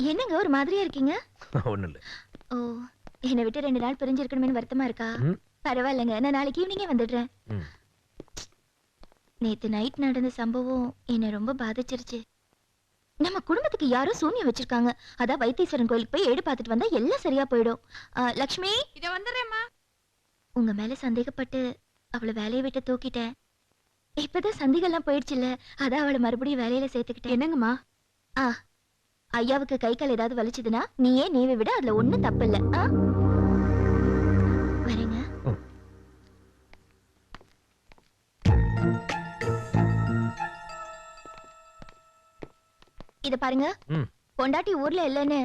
என்னங்க ஒரு மாதிரியா இருக்கீங்க? ஒண்ணும் இல்ல. ஓ, என்னை விட்டு 2 நாள் பிரிஞ்சிருக்கணும்னு வருத்தமா இருக்கா? பரவாயில்லைங்க, நான் நாளைக்கு ஈவினிங்கே வந்துடுறேன். நேத்து நைட் நடந்த சம்பவம் என்னை ரொம்ப பாதிச்சிருச்சு. நம்ம குடும்பத்துக்கு யாரோ சூனியம் வச்சிருக்காங்க. அதான் வைத்தீஸ்வரன் கோயிலுக்கு போய் ஏடு பார்த்துட்டு வந்தா எல்லாம் சரியா போயிடும். லக்ஷ்மி, இத வந்துறேம்மா. உங்க மேல சந்தேகப்பட்டு அவளை வேலையை விட்டு தூக்கிட்டேன். இப்பதான் சந்தேகம்லாம் போயிடுச்சுல்ல, அதான் அவளை மறுபடியும் வேலையில சேர்த்துக்கிட்டேன். என்னங்கம்மா? ஐயாவுக்கு கை கால் ஏதாவது வலிச்சதுன்னா நீயே நீவை விட அதுல ஒண்ணும் தப்பு இல்ல. வரேங்க. இத பாருங்க, பொண்டாட்டி ஊர்ல இல்லன்னு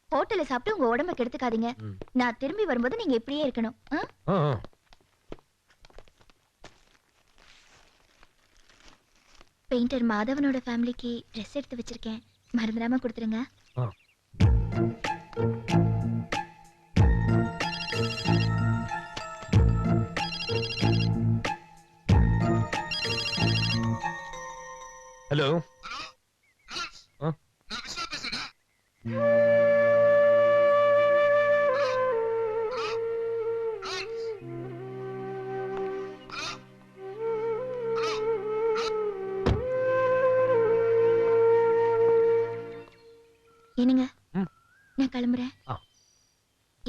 ஹோட்டல்ல சாப்பிட்டு உங்க உடம்ப கெடுத்துக்காதீங்க. நான் திரும்பி வரும்போது நீங்க இப்படியே இருக்கணும். பெயிண்டர் மாதவனோட ஃபேமிலிக்கு ட்ரெஸ் எடுத்து வச்சிருக்கேன், மறந்துடாம கொடுத்துருங்க. ஹலோ. என்னங்க, நான் கிளம்புறேன்.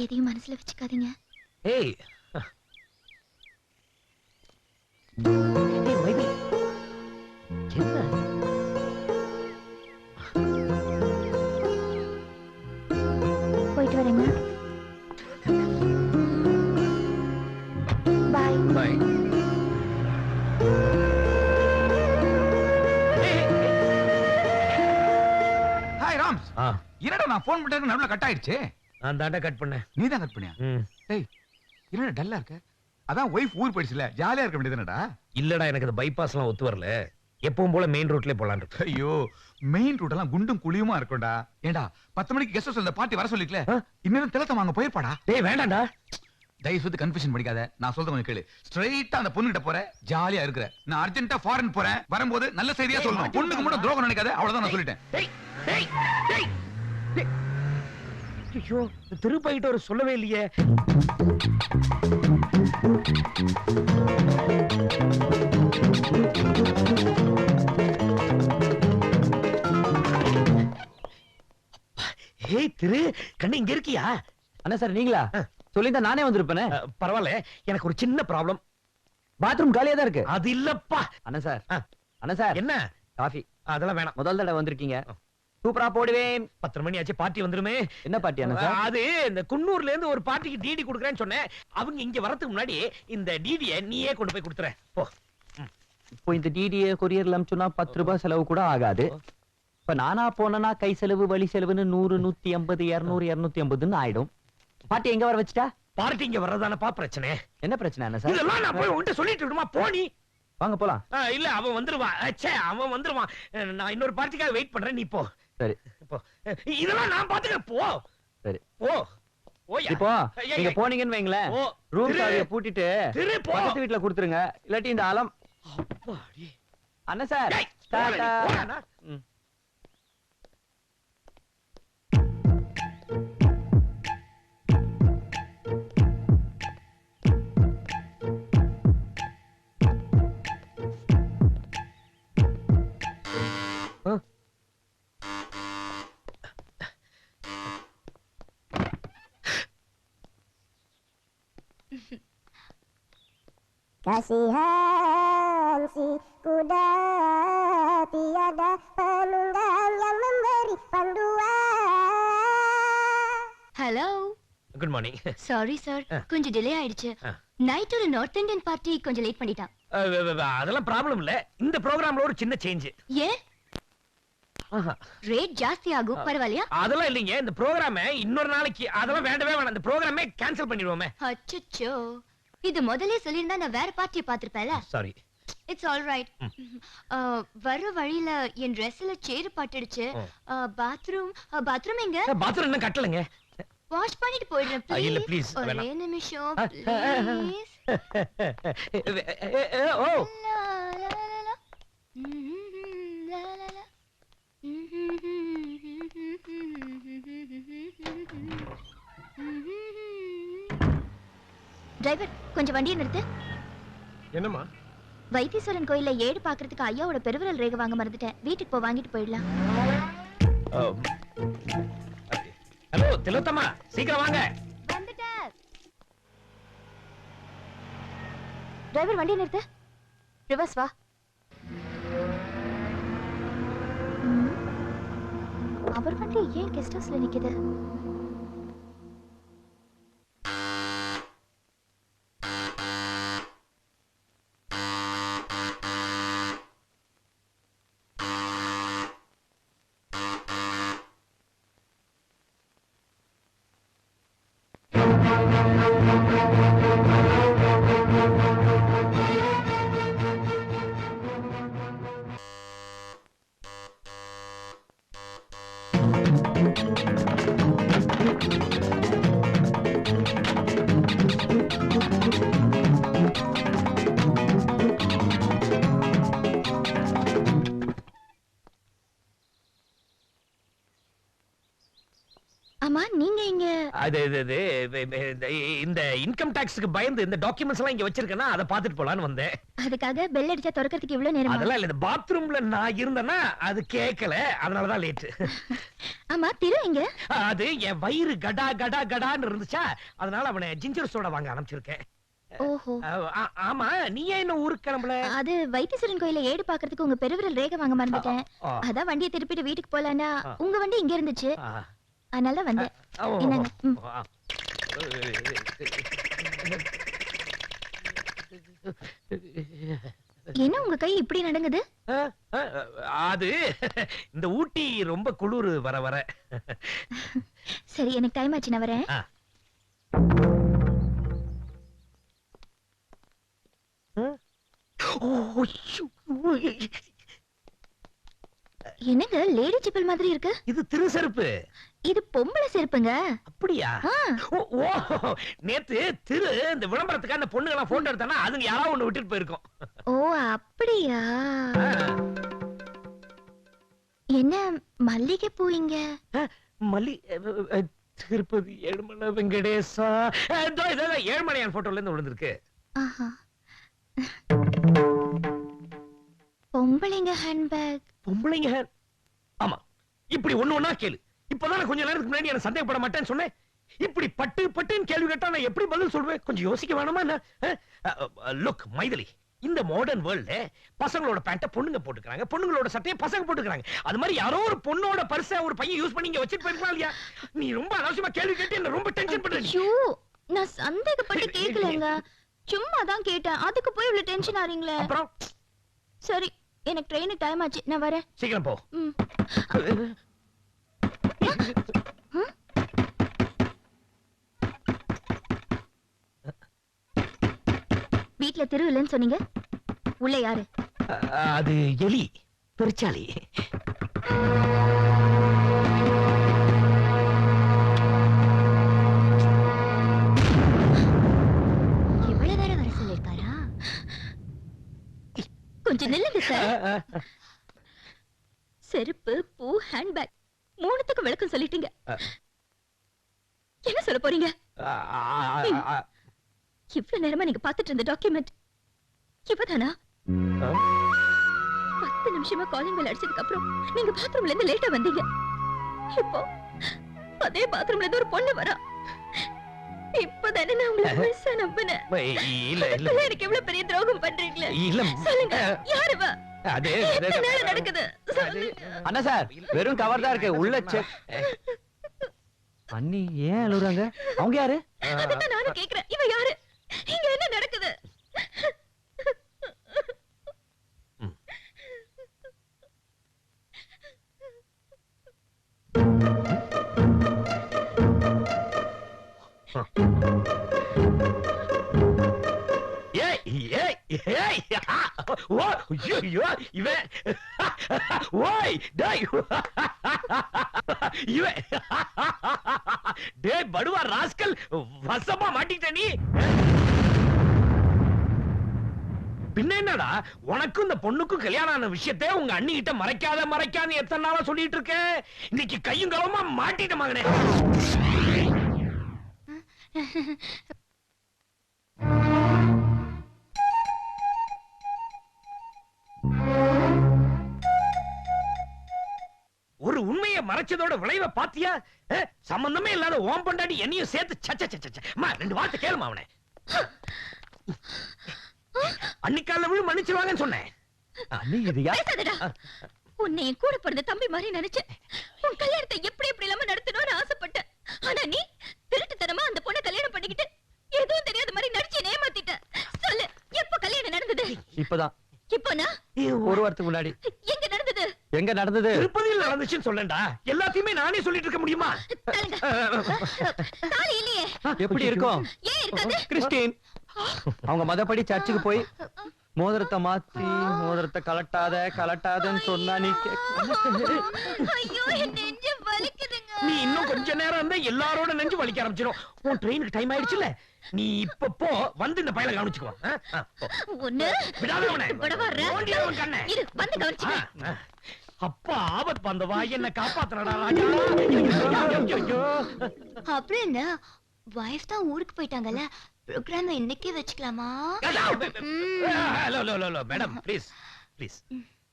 எதையும் மனசுல வச்சுக்காதீங்க. ஏய் மைதி, என்ன போயிட்டு வரேங்க. Bye bye. ஹாய் ராம்ஸ். என்னடா நான் ஃபோன் பண்ணிட்டேன், நடுவுல கட் ஆயிடுச்சு. நான் தாண்டா கட் பண்ணேன். நீ தான் கட் பண்ணியா? டேய், என்னடா டல்லா இருக்க? அதான் ஒய்ஃப் ஊர் போயிடுச்சுல, ஜாலியா இருக்க வேண்டியதுனடா. இல்லடா, எனக்கு அந்த பைபாஸ்லாம் ஒத்து வரல. எப்பவும் போல மெயின் ரோட்லயே போலான்னு இருக்கு. ஐயோ, மெயின் ரோட் எல்லாம் குண்டும் குழியுமா இருக்கும்டா. ஏண்டா 10 மணிக்கு கெஸ்ட் ஹவுஸ் அந்த பார்ட்டி வர சொல்லிக்கல, இன்னும் திலத்த வாங்க போயிருப்பாடா. டேய் வேண்டாம்டா, தயவு செய்து கன்ஃபியூஷன் பண்ணிக்காத. நான் சொல்றது கொஞ்சம் கேளு. ஸ்ட்ரைட்டா அந்த பொண்ணு கிட்ட போற, ஜாலியா இருக்கிற. நான் அர்ஜென்ட்டா ஃபாரின் போறேன், வரும்போது நல்ல செய்தியா சொல்லணும். பொண்ணுக்கு மட்டும் துரோகம் நினைக்காத, அவ்வளவுதான் நான் சொல்லிட்டேன். டேய் டேய் டேய். ஐயோ, திருப்பையிட்ட ஒரு சொல்லவே இல்லையே. ஏய் திரு, கண்ணு இங்க இருக்கியா? அண்ணா சார் நீங்களா? சொல்லிதான் நானே வந்திருப்பேனே. பரவாயில்ல, எனக்கு ஒரு சின்ன ப்ராப்ளம். பாத்ரூம் காலியா தான் இருக்கு. அது இல்லப்பா. அண்ணா சார், அண்ணா சார், என்ன? காஃபி. அதெல்லாம் வேணாம். முதல் தடவை வந்திருக்கீங்க, சூப்பரா போடுவேன். 10 மணி ஆச்சு, பார்ட்டி வந்துருமே. என்ன பார்ட்டி அண்ணா சார்? அது இந்த குன்னூர்ல இருந்து ஒரு பார்ட்டிக்கு டிடி கொடுக்கறேன்னு சொன்னேன். அவங்க இங்க வரதுக்கு முன்னாடி இந்த டிடியை நீயே கொண்டு போய் கொடுத்துற போ. இப்போ இந்த டிடியை கொரியர்ல அனுப்பிச்சோன்னா 10 ரூபாய் செலவு கூட ஆகாது. இப்ப நானா போனா கை செலவு வழி செலவுன்னு 100, 150, 200, 250 ஆயிடும். பார்ட்டி எங்க வர வச்சுட்டா? பார்ட்டி இங்க வர்றதானப்பா பிரச்சனை. என்ன பிரச்சனை அண்ணா சார்? இதெல்லாம் நான் போய் உன்கிட்ட சொல்லிட்டு விடுமா, போனி. வாங்க போலாம். இல்ல, அவன் வந்துருவான். ச்சே, அவன் வந்துருவான். நான் இன்னொரு பார்ட்டிக்காக வெயிட் பண்றேன், நீ போ. சரி போ. இதெல்லாம் நான் பாத்துக்கிறேன், போ. சரி போ. ஓயா. இப்போ நீங்க போனீங்கன்னு வைங்களேன், ரூம் சாவியை பூட்டிட்டு பக்கத்து வீட்டுல கொடுத்துருங்க. இல்லாட்டி இந்த அலம். அப்பாடி. அண்ணா சார் டாடா. Kasihan si kuda tiada penunggang yang memberi panduan. Hello. Good morning. Sorry sir, கொஞ்சம் டிலே ஆயிடுச்சு. நைட் ஒரு நார்த் இந்தியன் பார்ட்டி கொஞ்சம் லேட் பண்ணிட்டான். அதெல்லாம் ப்ராப்ளம் இல்ல. இந்த ப்ரோகிராம்ல ஒரு சின்ன சேஞ்ச். ஏன்? ரேட் ஜாஸ்தி ஆகும், பரவாயில்லையா? அதெல்லாம் இல்லைங்க, இந்த ப்ரோகிராம இன்னொரு நாளைக்கு. அதெல்லாம் வேண்டவே வேணாம், இந்த ப்ரோகிராமே கேன்சல் பண்ணிடுவோமே. அச்சச்சோ, இது முதல்ல சொல்லிருந்தா நான் வேற பார்ட்டியை பார்த்திருப்பேன்ல. சாரி. It's all right. வர வழியில என் ட்ரெஸ்ல சேறு பட்டுடுச்சு. பாத்ரூம் எங்க? பாத்ரூம் என்ன கட்டலங்க. வாஷ் பண்ணிட்டு போயிடுறேன் ப்ளீஸ். இல்ல ப்ளீஸ் ஒரே வேணாம். நிமிஷம் please. O law law law. Law law law. Driver கொஞ்சம் வண்டியை நிறுத்து. என்னம்மா? வைத்தீஸ்வரன் கோயில்ல ஏடு பாக்குறதுக்கு ஐயாவோட பெருவிரல் ரேகை வாங்க மறந்துட்டேன். வீட்டுக்கு போ, வாங்கிட்டு போயிடலாம். ஹலோ திலோத்தமா, சீக்கிரம் வாங்க. வந்துட்டேன். டிரைவர் வண்டியை நிறுத்து. ரிவர்ஸ் வா. அவர் வண்டி ஏன் கெஸ்ட் ஹவுஸ்ல நிக்குது? ஆமா, நீங்க இங்க இந்த இன்கம் டாக்ஸ்க்கு பயந்து இந்த டாக்குமெண்ட்ஸ் எல்லாம் இங்க வச்சிருக்கேன்னா அதை பாத்துட்டு போலான்னு வந்தேன். அதுக்காக பெல் அடிச்சா திறக்கிறதுக்கு இவ்வளவு நேரமா? அதெல்லாம் இல்ல, இந்த பாத்ரூம்ல நான் இருந்தேன்னா அது கேட்கல, அதனாலதான் லேட். ஆமா, திரு எங்க? அது என் வயிறு கடா கடா கடான்னு இருந்துச்சா, அதனால அவனை ஜிஞ்சர் சோடா வாங்க அனுப்பிச்சிருக்கேன். ஓஹோ. ஆமா, நீ ஏன் இன்னும் ஊருக்கு கிளம்பல? அது வைத்தீஸ்வரன் கோயில ஏடு பாக்குறதுக்கு உங்க பெருவிரல் ரேகை வாங்க மறந்துட்டேன். அதான் வண்டியை திருப்பிட்டு வீட்டுக்கு போலான்னா உங்க வண்டி இங்க இருந்துச்சு, அதனால வந்தேன். என்னங்க? என்ன உங்க கை இப்படி நடங்குது? அது இந்த ஊட்டி ரொம்ப குளிர் வர வர. சரி, எனக்கு டைம் ஆச்சு, நான் வரேன். என்னங்க லேடி செப்பல் மாதிரி இருக்கு? இது திரு செருப்பு. இது பொம்பளை செருப்புங்க. அப்படியா? ஓ, நேத்து திரு இந்த விளம்பரத்துக்கு அந்த பொண்ணுங்கலாம் போட்டோ எடுத்தானா, அதுங்க யாராவது ஒண்ணு விட்டுட்டு போயிருக்கோம். ஓ, அப்படியா? என்ன மல்லிகை பூ இங்க? திருப்பதி ஏழுமலை வெங்கடேசா, ஏழுமலையான் போட்டோல இருந்து விழுந்திருக்கு. பொம்பளைங்க ஹேண்ட்பேக். பொம்பளைங்க? ஆமா, இப்படி ஒண்ணு ஒண்ணா கேளு. இப்பதான் கொஞ்ச நேரத்துக்கு முன்னாடி என்ன சந்தேகப்பட மாட்டேன்னு சொன்னேன். இப்படி பட்டு பட்டுன்னு கேள்வி கேட்டா நான் எப்படி பதில் சொல்வேன்? கொஞ்சம் யோசிக்க வேணாமா என்ன? லுக் மைதிலி, இந்த மாடர்ன் வேர்ல்ட்ல பசங்களோட பேண்ட பொண்ணுங்க போட்டுக்கறாங்க, பொண்ணுங்களோட சட்டையை பசங்க போட்டுக்கறாங்க. அது மாதிரி யாரோ ஒரு பொண்ணோட பர்ஸ ஒரு பையன் யூஸ் பண்ணி இங்க வச்சிட்டு போயிருக்கலாம் இல்லையா? நீ ரொம்ப அனாவசியமா கேள்வி கேட்டு என்ன ரொம்ப டென்ஷன் பண்ற. ஐயோ, நான் சந்தேகப்பட்டு கேக்கலங்க, சும்மா தான் கேட்டேன். அதுக்கு போய் இவ்வளவு டென்ஷன் ஆறீங்களே. அப்புறம் சரி, எனக்கு ட்ரெயினுக்கு டைம் ஆச்சு, நான் வரேன். சீக்கிரம் போ. வீட்ல திரு இல்லைன்னு சொன்னீங்க, உள்ள யாரு? அது எலி, பெருச்சாலி. இவ்வளவு வேற வர சொல்லிருக்காரா? கொஞ்சம் நில்லுங்க சார். செருப்பு, பூ, ஹேண்ட்பேக் மூணுத்துக்கும் விளக்கம் சொல்லிட்டீங்க. என்ன சொல்ல போறீங்க? இவ்வளவு நேரமா நீங்க பாத்துட்டு இருந்த டாக்குமெண்ட் இவதானா? 10 நிமிஷமா காலிங் பெல் அடிச்சதுக்கு அப்புறம் நீங்க பாத்ரூம்ல இருந்து லேட்டா வந்தீங்க. இப்போ அதே பாத்ரூம்ல இருந்து ஒரு பொண்ணு வரா. இப்பதானே நான் உங்களை முழுசா நம்பினேன். எனக்கு எவ்வளவு பெரிய துரோகம் பண்றீங்களே. சொல்லுங்க, யாரு வா? அதே நடக்குது. அண்ணா சார், வெறும் கவர் தான் இருக்கு, உள்ள செக். அண்ணி ஏன் அழுறாங்க? அவங்க யாரு? அதான் நானும் கேக்குறேன், இவ யாரு? இங்க என்ன நடக்குது? படுவா ராஸ்கல், வசமா மாட்டிட்ட நீ. பின்ன என்னடா, உனக்கும் இந்த பொண்ணுக்கும் கல்யாணம் ஆன விஷயத்தை உங்க அண்ணி கிட்ட மறைக்காத எத்தனை நாளா சொல்லிட்டு இருக்க. இன்னைக்கு கையும் களவுமா மாட்டிட்ட மகனே. மறைச்சதோட விளைவை பாத்தியா? சம்பந்தமே இல்லாத ஓம் பண்டாடி என்னையும் சேர்த்து ரெண்டு வார்த்தை கேளுமா அவனை. அன்னிக்கால விழு மன்னிச்சுவாங்கன்னு சொன்னேன். உன்னை என் கூட பிறந்த தம்பி மாதிரி நினைச்சேன். உன் கல்யாணத்தை எப்படி எப்படி இல்லாம நடத்தணும்னு ஆசைப்பட்டேன். ஆனா நீ திருட்டுத்தனமா அந்த பொண்ணை கல்யாணம் பண்ணிக்கிட்டு எதுவும் தெரியாத மாதிரி நடிச்சு ஏமாத்திட்ட. சொல்லு, எப்ப கல்யாணம் நடந்தது? இப்பதான். இப்போனா? ஒரு வாரத்துக்கு முன்னாடி. எங்க நடந்தது? எங்க நடந்தது? திருப்பதியில் நடந்துச்சுன்னு சொல்லண்டா. எல்லாத்தையுமே நானே சொல்லிட்டு இருக்க முடியுமா? தாலி இல்லையே. எப்படி இருக்கும்? ஏன் இருக்காது? கிறிஸ்டின் அவங்க மதப்படி சர்ச்சுக்கு போய் மோதிரத்தை மாத்தி மோதிரத்தை கலட்டாதன்னு சொன்னா நீ ஐயோ, என் நெஞ்சு வலிக்குதுங்க. நீ இன்னும் கொஞ்ச நேரம் இருந்தா எல்லாரோட நெஞ்சு வலிக்க ஆரம்பிச்சிடும். உன் ட்ரெயினுக்கு டைம் ஆயிடுச்சுல, நீ இப்ப போ, வந்து இந்த பையல கவனிச்சுக்கோ. ஒண்ணு விடாத அவனை. விடவாடுறேன். இரு, வந்து கவனிச்சுக்க. அப்பா ஆபத் வந்தவா, என்ன காப்பாத்துறடா ராஜா. அப்புறம் என்ன, வைஃப் தான் ஊருக்கு போயிட்டாங்கல்ல, ப்ரோகிராம் இன்னைக்கே வச்சுக்கலாமா? ஹலோ மேடம், ப்ளீஸ் ப்ளீஸ்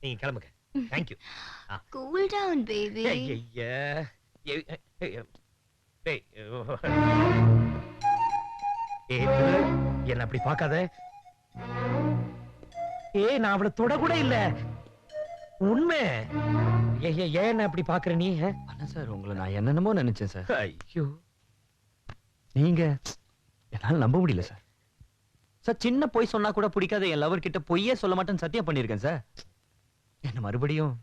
நீங்க கிளம்புங்க. Thank you. Cool down baby. என்ன அப்படி பாக்காத. நான் அவளை தொட கூட இல்ல. உண்மை. ஏன் அப்படி பாக்குற நீ? சார், உங்களை நான் என்னென்னமோ நினைச்சேன் சார். ஐயோ, நீங்க என்னால நம்ப முடியல சார். சார், சின்ன பொய் சொன்னா கூட பிடிக்காத என் லவர் கிட்ட பொய்யே சொல்ல மாட்டேன்னு சத்தியம் பண்ணிருக்கேன் சார். என்ன மறுபடியும்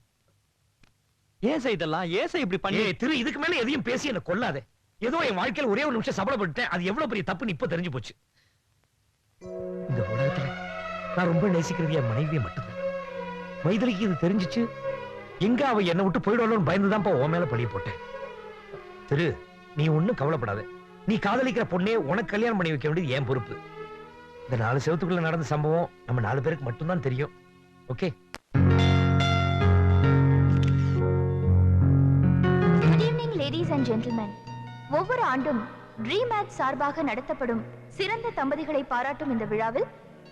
ஏன் சார் இதெல்லாம்? ஏன் சார் இப்படி பண்ணி? திரு, இதுக்கு மேல எதையும் பேசி என்ன கொல்லாத. ஏதோ என் வாழ்க்கையில ஒரே ஒரு நிமிஷம் சபலப்பட்டேன். அது எவ்வளவு பெரிய தப்புன்னு இப்ப தெரிஞ்சு போச்சு. இந்த உலகத்துல நான் ரொம்ப நேசிக்கிறது என் மனைவியை மட்டும்தான். மைதிலிக்கு இது தெரிஞ்சிச்சு, எங்க அவ என்னை விட்டு போயிடுவாளோன்னு பயந்துதான்ப்பா உன் மேல பழிய போட்டேன். திரு, நீ ஒண்ணும் கவலைப்படாத. நீ காதலிக்கிற பொண்ணே உனக்கு கல்யாணம் பண்ணி வைக்க வேண்டியது என் பொறுப்பு. இந்த 4 செவத்துக்குள்ள நடந்த சம்பவம் நம்ம 4 பேருக்கு மட்டும்தான் தெரியும். Okay? Good evening, ladies and gentlemen. ஒவ்வொரு ஆண்டும் ட்ரீம் மேட்ச் சார்பாக நடத்தப்படும் சிறந்த தம்பதிகளை பாராட்டும் இந்த விழாவில்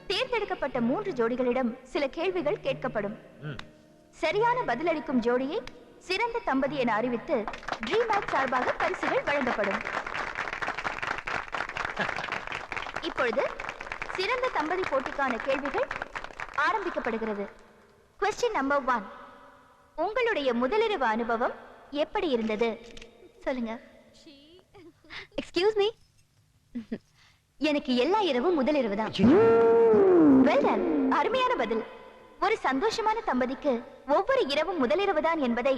தேர்ந்தெடுக்கப்பட்ட 3 ஜோடிகளிடம் சில கேள்விகள் கேட்கப்படும். சரியான பதிலளிக்கும் ஜோடியை சிறந்த தம்பதி என அறிவித்து ட்ரீம் மேட்ச் சார்பாக பரிசுகள் வழங்கப்படும். இப்பொழுது சிறந்த தம்பதி போட்டிக்கான கேள்விகள் ஆரம்பிக்கப்படுகிறது. Question number 1. உங்களுடைய முதலிரவு அனுபவம் எப்படி இருந்தது? சொல்லுங்க. Excuse me. எனக்கு எல்லா இரவும் முதலிரவு தான். Well done. அருமையான பதில். ஒரு சந்தோஷமான தம்பதிக்கு ஒவ்வொரு இரவும் முதலிரவு தான் என்பதை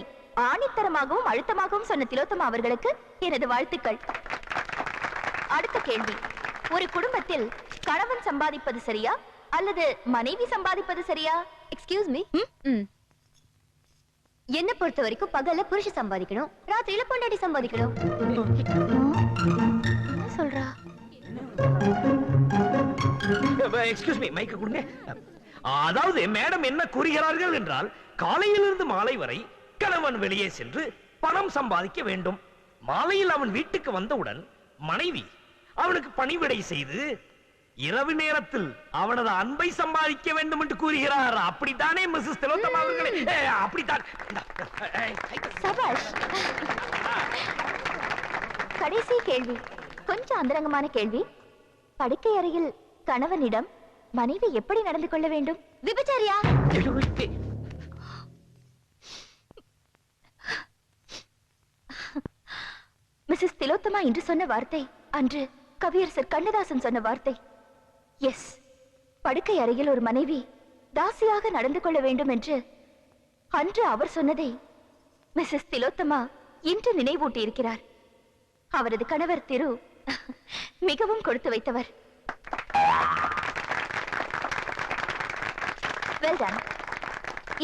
ஆணித்தரமாகவும் அழுத்தமாகவும் சொன்ன திலோத்தமா அவர்களுக்கு எனது வாழ்த்துக்கள். அடுத்த கேள்வி. ஒரு குடும்பத்தில் கணவன் சம்பாதிப்பது சரியா அல்லது மனைவி சம்பாதிப்பது சரியா? Excuse me. என்ன பொறுத்த வரைக்கும் பகல்ல புருஷன் சம்பாதிக்கணும், ராத்திரியில பொண்டாட்டி சம்பாதிக்கணும். சொல்றா. எக்ஸ்கியூஸ் மீ, மைக்க கொடுங்க. அதாவது மேடம் என்ன கூறுகிறார்கள் என்றால், காலையிலிருந்து மாலை வரை கணவன் வெளியே சென்று பணம் சம்பாதிக்க வேண்டும். மாலையில் அவன் வீட்டுக்கு வந்தவுடன் மனைவி அவனுக்கு பணிவிடை செய்து இரவு நேரத்தில் அவனது அன்பை சம்பாதிக்க வேண்டும் என்று கூறுகிறார். அப்படித்தானே மிஸ்ஸஸ் திலோத்தமா அவர்களே? அப்படித்தான். சபாஷ். கடைசி கேள்வி, கொஞ்சம் அந்தரங்கமான கேள்வி. படுக்கை அறையில் கணவனிடம் மனைவி எப்படி நடந்து கொள்ள வேண்டும்? விபச்சாரியா? மிஸ்ஸஸ் திலோத்தமா இன்று சொன்ன வார்த்தை அன்று கவியரசர் கண்ணதாசன் சொன்ன வார்த்தை. எஸ், படுக்கை அறையில் ஒரு மனைவி தாசியாக நடந்து கொள்ள வேண்டும் என்று அன்று அவர் சொன்னதை மிஸ்ஸஸ் திலோத்தமா இன்று நினைவூட்டி இருக்கிறார். அவரது கணவர் திரு மிகவும் கொடுத்து வைத்தவர். Well done.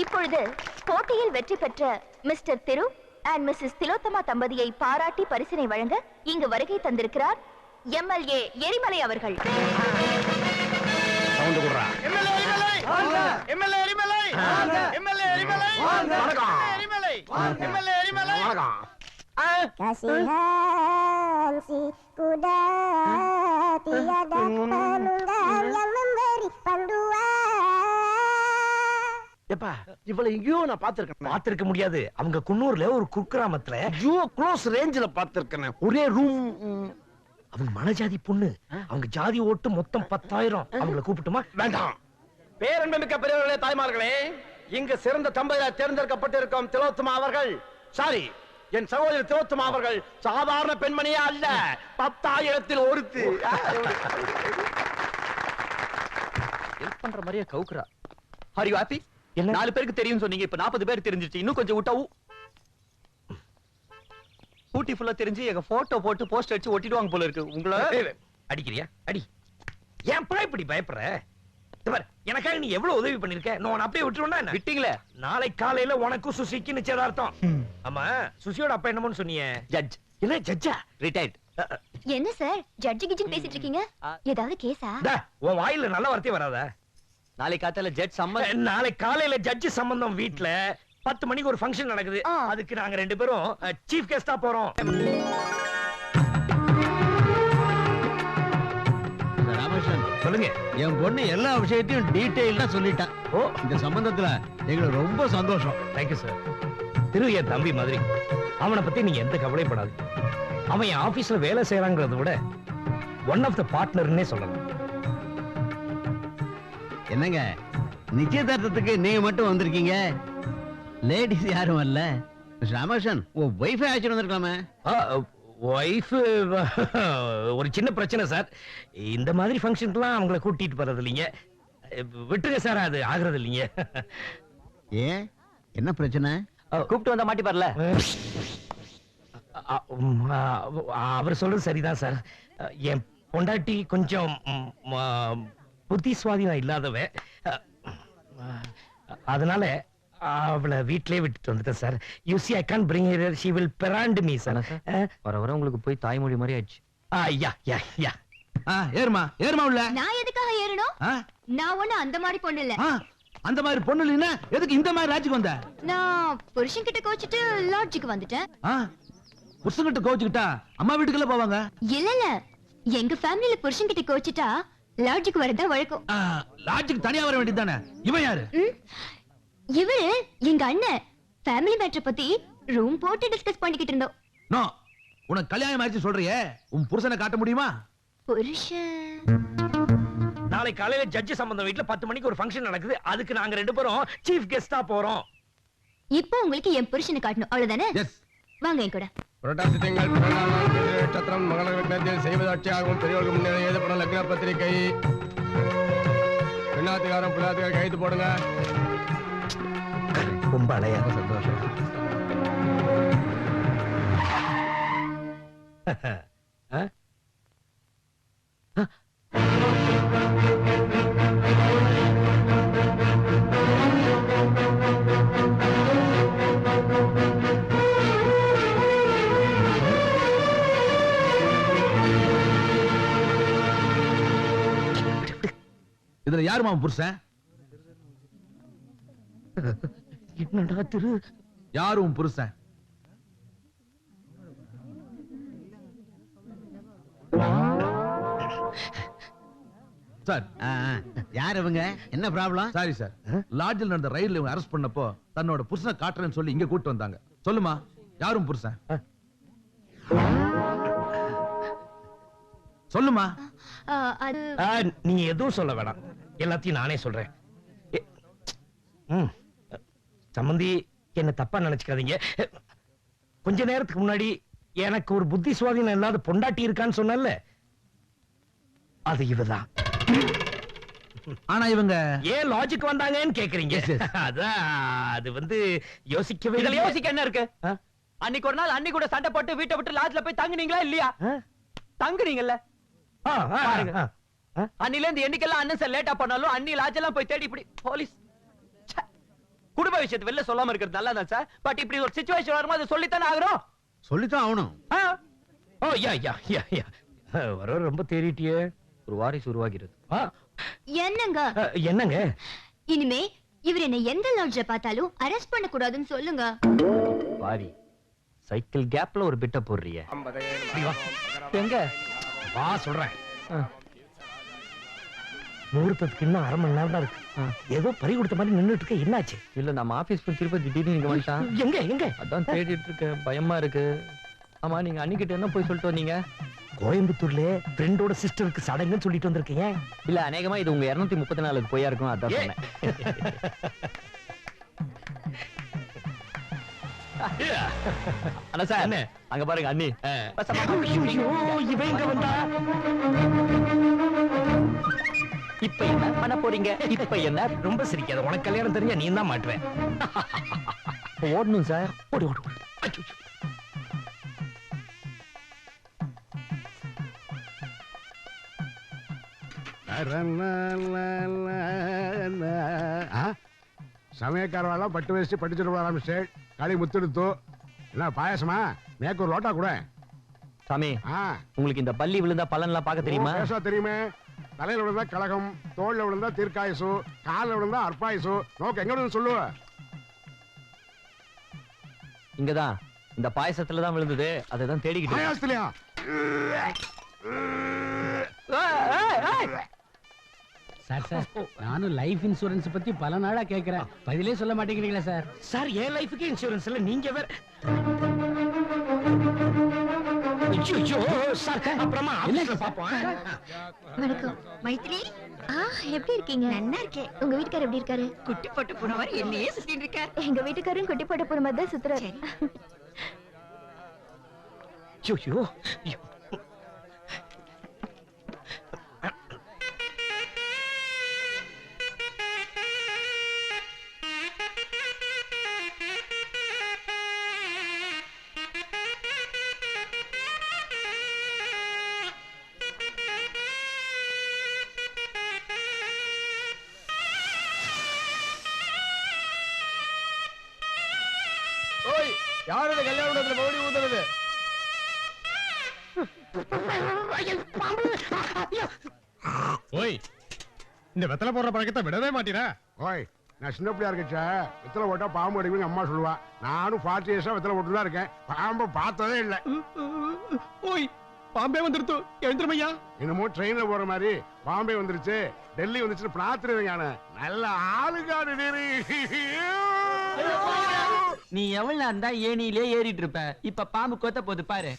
இப்பொழுது போட்டியில் வெற்றி பெற்ற Mr Thiru and Mrs Tilottama தம்பதியை பாராட்டி பரிசினை வழங்க இங்கு வருகை தந்திருக்கிறார் எம்எல்ஏ எரிமலை அவர்கள். Kasihan si kuda tiada penunggang yang memberi panduan. எப்பா இவ்வளவு எங்கேயோ நான் பாத்திருக்கேன். பாத்திருக்க முடியாது. அவங்க குன்னூர்ல ஒரு குக்கிராமத்துல க்ளோஸ் ரேஞ்சில பாத்திருக்கேன். ஒரே ரூம். அவங்க மனஜாதி பொண்ணு. அவங்க ஜாதி ஓட்டு மொத்தம் 10,000. அவங்களை கூப்பிட்டுமா? வேண்டாம். பேரன்புமிக்க பெரியவர்களே, தாய்மார்களே, இங்கு சிறந்த தம்பதியார் தேர்ந்தெடுக்கப்பட்டிருக்கும் திலோத்தமா அவர்கள், சாரி, என் சகோதரி திலோத்தமா அவர்கள் சாதாரண பெண்மணியே அல்ல, 10,000-ல் ஒருத்தி. ஹெல்ப் பண்ற மாதிரியே கவுக்குறா. Are you happy? என்ன? 4 பேருக்கு தெரியும் சொன்னீங்க, இப்ப 40 பேர் தெரிஞ்சிருச்சு. இன்னும் கொஞ்சம் விட்டா ஊட்டி ஃபுல்லா தெரிஞ்சு எங்க போட்டோ போட்டு போஸ்ட் அடிச்சு ஒட்டிடுவாங்க போல இருக்கு. உங்கள அடிக்கிறியா? அடி. ஏன்பா இப்படி பயப்படுற? எனக்காக நீ எவ்வளவு உதவி பண்ணிருக்க? நான் அப்படியே விட்டுருவேன்னா விட்டீங்களே. நாளை காலையில உனக்கும் சுசிக்கு நிச்சயதார்த்தம். ஆமா, சுசியோட அப்பா என்னமோன்னு சொன்னீங்க? ஜட்ஜ். என்ன ஜட்ஜா? ரிட்டையர்ட். என்ன சார் ஜட்ஜி கிஜின் பேசிட்டு இருக்கீங்க? ஏதாவது கேஸா? உன் வாயில நல்ல வார்த்தை வராதா? நாளை காத்தால ஜட்ஜ் சம்மன். நாளை காலையில ஜட்ஜ் சம்பந்தம் வீட்ல 10 மணிக்கு ஒரு ஃபங்க்ஷன் நடக்குது. அதுக்கு நாங்க 2 பேரும் சீஃப் கெஸ்டா போறோம். ராமகிருஷ்ணன், சொல்லுங்க. என் பொண்ணு எல்லா விஷயத்தையும் டீடைலா சொல்லிட்டான். இந்த சம்பந்தத்துல எங்களுக்கு ரொம்ப சந்தோஷம். Thank you sir. திரு என் தம்பி மாதிரி. அவனை பத்தி நீங்க எந்த கவலைப்படாது. அவன் என் ஆபீஸ்ல வேலை செய்யறாங்கிறத விட ஒன் ஆஃப் த பார்ட்னர்னே சொல்லலாம். என்னங்க நிச்சயதார்த்தத்துக்கு நீங்க மட்டும் வந்திருக்கீங்க, லேடிஸ் யாரும் வரல? ராமகிருஷ்ணன், உன் வைஃபை அழைச்சிட்டு வந்திருக்கலாமே. ஒய்ஃப் ஒரு சின்ன பிரச்சனை சார். இந்த மாதிரி ஃபங்க்ஷனுக்குலாம் அவங்கள கூட்டிட்டு போறது இல்லைங்க. விட்டுருங்க சார், அது ஆகுறது இல்லைங்க. ஏன், என்ன பிரச்சனை? கூப்பிட்டு வந்தா மாட்டி பாருல. அவர் சொல்றது சரிதான் சார். என் பொண்டாட்டி கொஞ்சம் புத்தி சுவாதீனம் இல்லாதவ. அதனால அவளை வீட்லயே விட்டுட்டு வந்துட்டேன் sir. You see, I can't bring her here. She will parent me, sir. வர வர உங்களுக்கு போய் தாய்மொழி மாதிரி ஆயிடுச்சு. யா. ஏறுமா உள்ள. நான் எதுக்காக ஏறணும்? நான் ஒண்ணு அந்த மாதிரி பொண்ணு இல்ல. அந்த மாதிரி பொண்ணு இல்லைன்னா எதுக்கு இந்த மாதிரி ராஜுக்கு வந்த? நான் புருஷன் கிட்ட கோச்சிட்டு லாட்ஜுக்கு வந்துட்டேன். புருஷன்கிட்ட கோச்சுக்கிட்டா அம்மா வீட்டுக்குள்ள போவாங்க. இல்ல, எங்க ஃபேமிலில புருஷன் கிட்ட கோச்சிட்டா லாட்ஜுக்கு வரதா வழக்கம். லாட்ஜுக்கு தனியா வர வேண்டியதானே? இவன் யாரு? இவரு எங்க அண்ணன். ஃபேமிலி மேட்டர் பத்தி ரூம் போட்டு டிஸ்கஸ் பண்ணிக்கிட்டு இருந்தோம். நோ, உனக்கு கல்யாணம் ஆயிடுச்சு சொல்றியே, உன் புருஷனை காட்ட முடியுமா? புருஷன் நாளை காலையில ஜட்ஜ் சம்பந்தம் வீட்ல 10 மணிக்கு ஒரு ஃபங்க்ஷன் நடக்குது. அதுக்கு நாங்க 2 பேரும் சீஃப் கெஸ்டா போறோம். இப்போ உங்களுக்கு என் புருஷனை காட்டணும், அவ்வளவுதானே? வாங்க என் கூட. புரட்டாசி திங்கள் நட்சத்திரம் மகள லக்னத்தில் செய்வதாட்சியாகவும் பெரியவர்களுக்கு முன்னே எழுதப்படும் லக்ன பத்திரிகை. பெண்ணாத்துக்காரன் பிள்ளாத்துக்கார கைது போடுங்க. ரொம்ப அலையா சந்தோஷம். இதுல யாரு மாமன் புருஷன்? என்னடா திரு, யாரும் புருஷன்? சார், யார் இவங்க? என்ன ப்ராப்ளம்? சாரி சார், லாட்ஜில் நடந்த ரைட்ல இவங்க அரெஸ்ட் பண்ணப்போ தன்னோட புருஷனை காட்டுறேன்னு சொல்லி இங்க கூட்டு வந்தாங்க. சொல்லுமா, யாரும் புருஷன்? சொல்லுமா. நீ எதுவும் சொல்ல வேணாம், எல்லாத்தையும் நானே சொல்றேன். சம்பந்தி, என்ன தப்பா நினைச்சுக்காதீங்க. கொஞ்ச நேரத்துக்கு முன்னாடி எனக்கு ஒரு புத்தி சுவாதீனம் இல்லாத பொண்டாட்டி இருக்கான்னு சொன்னல, அது இவதான். ஆனா இவங்க ஏன் லாஜிக் வந்தாங்கன்னு கேக்குறீங்க? அதான் அது வந்து யோசிக்கவே. இதுல யோசிக்க என்ன இருக்கு? அன்னைக்கு ஒரு நாள் அன்னி கூட சண்டை போட்டு வீட்டை விட்டு லாட்ஜ்ல போய் தங்குனீங்களா இல்லையா? தங்குனீங்கல்ல. அன்னில இருந்து என்னைக்கெல்லாம் அண்ணன் சார் லேட்டா பண்ணாலும் அன்னி லாட்ஜ் எல்லாம் போய் தேடி இப்படி போலீஸ். குடும்ப விஷயத்தை வெளில சொல்லாம இருக்கிறது நல்லதான் சார். பட் இப்படி ஒரு சிச்சுவேஷன் வரும்போது சொல்லித்தானே ஆகணும். சொல்லித்தான் ஆகணும். ஓ யா யா யா யா, வர ரொம்ப தேறிட்டியே. ஒரு வாரிசு உருவாகிறது. என்னங்க என்னங்க? இனிமே இவர் என்ன எந்த லாட்ஜ்ல பார்த்தாலும் அரெஸ்ட் பண்ண கூடாதுன்னு சொல்லுங்க. வாரி சைக்கிள் கேப்ல ஒரு பிட்ட போடுறியே. எங்க வா சொல்றேன். முகூர்த்தத்துக்கு இன்னும் 1/2 மணி நேரம் தான் இருக்கு. ஏதோ பறி கொடுத்த மாதிரி நின்னுட்டு இருக்க, என்னாச்சு? இல்ல நம்ம ஆபீஸ் போய் திருப்பதி திடீர்னு இங்க வந்துட்டான். எங்க எங்க? அதான் தேடிட்டு இருக்கேன், பயமா இருக்கு. ஆமா, நீங்க அன்னிக்கிட்ட என்ன போய் சொல்லிட்டு வந்தீங்க? கோயம்புத்தூர்ல ஃப்ரெண்டோட சிஸ்டருக்கு சடங்குன்னு சொல்லிட்டு வந்திருக்கீங்க. இல்ல அநேகமா இது உங்க 234 போயா இருக்கும், அதான் சொன்னேன். அண்ணா சார், அங்க பாருங்க அண்ணி. இவன் எங்க வந்தா? இப்ப என்ன பண்ண போறீங்க? இப்ப என்ன? ரொம்ப சிரிக்காத, உனக்கு கல்யாணம் தெரிஞ்சா நீ தான் மாட்டுவேன். ஓடணும் சார். ஓடு ஓடு ஓடு. அச்சோ. சமயக்காரவாலாம் பட்டு வேஷ்டி படிச்சுட்டு ஆரம்பிச்சு களி முத்துடுத்து என்ன பாயசமா மேற்கு ஒரு லோட்டா கூட. சாமி, உங்களுக்கு இந்த பள்ளி விழுந்தா பலன்லாம் பார்க்க தெரியுமா? பேச தெரியுமே. தலையில விழுந்தா கலகம், தோல்ல விழுந்தா தீர்க்காயுசு, காலில் விழுந்தா அற்பாயுசு. நோக்கு எங்க விழுந்து சொல்லுவ? இங்கதான் இந்த பாயசத்துல தான் விழுந்தது, அதை தான் தேடிக்கிட்டு. பாயசத்துலயா? சார் சார், நானும் லைஃப் இன்சூரன்ஸ் பத்தி பல நாளா கேக்குறேன், பதிலே சொல்ல மாட்டேங்கிறீங்களா சார்? சார், என் லைஃபுக்கு இன்சூரன்ஸ் இல்ல, நீங்க வேற. ஐயோ சார், அப்புறமா ஆபீஸ்ல பாப்போம். வணக்கம் மைத்ரி. எப்படி இருக்கீங்க? நல்லா இருக்கேன். உங்க வீட்டுக்காரர் எப்படி இருக்காரு? குட்டி போட்டு போன மாதிரி என்னையே சுத்திட்டு இருக்காரு. எங்க வீட்டுக்காரரும் குட்டி போட்டு போன மாதிரி தான் சுத்துறாரு. ஐயோ. யாரோட கல்யாணத்துல மோடி ஊத்துறது? ஓய், இந்த வெத்தலை போடுற பழக்கத்தை விடவே மாட்டீரா? ஓய், நான் சின்ன பிள்ளையா இருக்கச்சா வெத்தலை போட்டா பாம்பு அடிக்குன்னு அம்மா சொல்லுவா. நானும் 40 இயர்ஸா வெத்தலை போட்டு தான் இருக்கேன், பாம்பை பார்த்ததே இல்லை. ஓய், பாம்பே வந்துருத்து, எழுந்துருமையா. என்னமோ ட்ரெயின்ல போற மாதிரி பாம்பே வந்துருச்சு, டெல்லி வந்துச்சு பிரார்த்தனை. நல்ல ஆளுகாடு நீரு. நீ எவ்வளவு இருந்தா ஏணியிலே ஏறிட்டு இருப்ப, இப்ப பாம்பு கொத்த போது பாரு.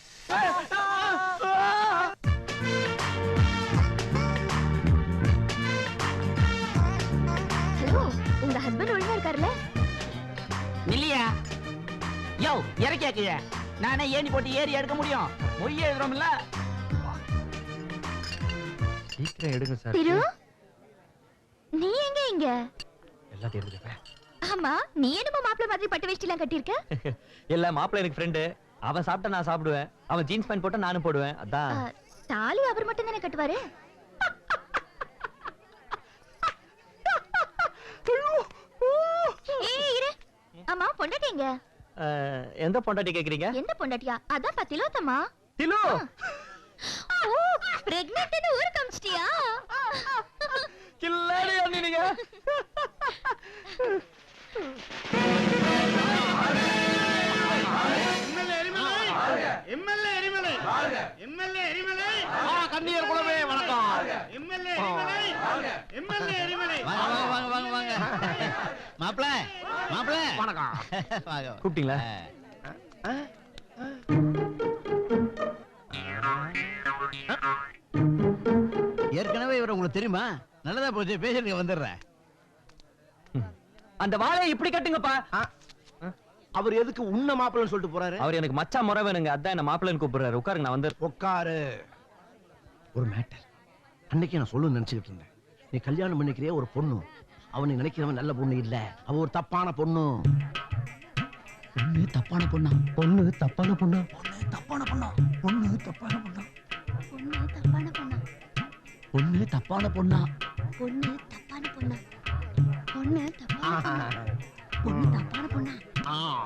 ஹலோ, உங்க ஹஸ்பண்ட் ஒழுங்கா இருக்காருல்ல? இல்லையா? யோ, இறக்கியாக்கிய நானே ஏணி போட்டு ஏறி எடுக்க முடியும். மொய் எழுதுறோம்ல. சீக்கிரம் எடுங்க சார். திரு, நீ எங்க இங்க? எல்லாத்தையும் எடுத்துப்பேன். ஆமா, நீ என்னமோ மாப்பிள்ளை மாதிரி பட்டு வேஷ்டி எல்லாம் கட்டியிருக்க? இல்ல, மாப்பிள்ளை எனக்கு ஃப்ரெண்டு. அவன் சாப்பிட்டா நான் சாப்பிடுவேன், அவன் ஜீன்ஸ் பேண்ட் போட்டா நானும் போடுவேன், அதான். தாலி அவர் மட்டும் தானே கட்டுவாரு? ஏய் இரு. ஆமா, பொண்டாட்டிங்க? எந்த பொண்டாட்டி கேக்குறீங்க? எந்த பொண்டாட்டியா? அதான் பத்திலோத்தமா. திலு, ஓ, பிரெக்னன்ட்னு ஊருக்கு அமிச்சிட்டியா? கில்லாடி அண்ணி நீங்க. கண்ணியர் குலமே வணக்கம். மாப்பிள மாப்பிள வணக்கம். கூப்பிட்டீங்களா? ஏற்கனவே இவர் உங்களுக்கு தெரியுமா? நல்லதா போச்சு, பேசுறதுக்கு வந்துடுறேன். அந்த வாழை இப்படி கட்டுங்கப்பா. அவர் எதுக்கு உன்ன மாப்பிள்ளன்னு சொல்லிட்டு போறாரு? அவர் எனக்கு மச்சான் முறை வேணுங்க, அதான் என்ன மாப்பிள்ளைன்னு கூப்பிடுறாரு. உட்காருங்க, நான் வந்து. உட்காரு. ஒரு மேட்டர் அன்னைக்கு நான் சொல்லணும்னு நினைச்சுக்கிட்டு இருந்தேன். நீ கல்யாணம் பண்ணிக்கிறிய ஒரு பொண்ணு, அவனை நினைக்கிறவன் நல்ல பொண்ணு இல்ல, அவ ஒரு தப்பான பொண்ணு. பொண்ணு தப்பான பொண்ணா? பொண்ணு தப்பான பொண்ணு. பொண்ணு தப்பான பொண்ணா? பொண்ணு தப்பான பொண்ணா? பொண்ணு தப்பான பொண்ணா? பொண்ணு தப்பான பொண்ணா? பொண்ணு தப்பான பொண்ணா? பொண்ணு தப்பான பொண்ணு தப்பான பொண்ணா?